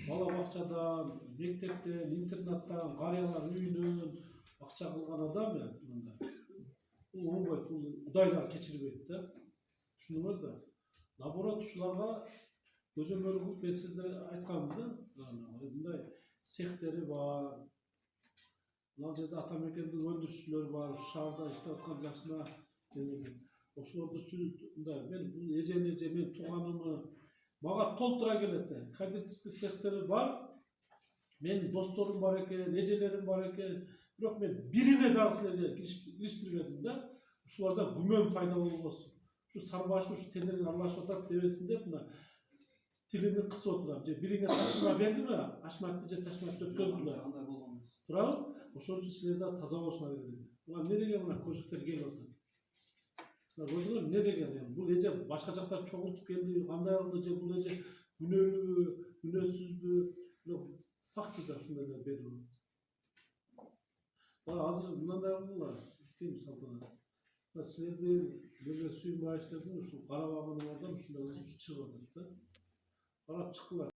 Bala bakçadan, mektepten, internattan, qaryalar üyünün bakça kılgan adam ya bunda. Bu oңой, bu Udaylar keçirip de. Şunu da. Laboratuşlarga gözөмөл kılıp ben sizlere aytkanımda, bunday sekteri var. Lan Atamekend'in öndürüşçüleri var, şarda işte atkan yaşına oşulorda sürüldüğünde ben bu ece men tuğanımı mağa toltura geledi. Kandidatiski sekteri var. Men dostlarım var eken, ecelerim var eken. Yok ben birine dersine giriştirmedim de şularda gümen faydalı olsun. Şu sarbaşı şu tenerin anlaşmatak devesinde buna tilini kısa oturam. Birine taşıma verdi mi? Aşmaklıca taşmak dört göz buna. Bravo. O şunun için sizlerde taza olsun dedi. Ulan ne degen buna koşuklar gel orada. Gördünüz ne degen yani. Bu lece başka jaktan çoğultup geldi. Kanday aldı bu lece günölü, günölsüzdü. Faktı da şunlardan belli oldu. Daha hazır bundan da yapılırlar. Değil mi saltanat? Sizlerde böyle suyun bağışladığını şu Karabağ'ın oradan şundan hızlı çıkmadı. Arap çıktılar.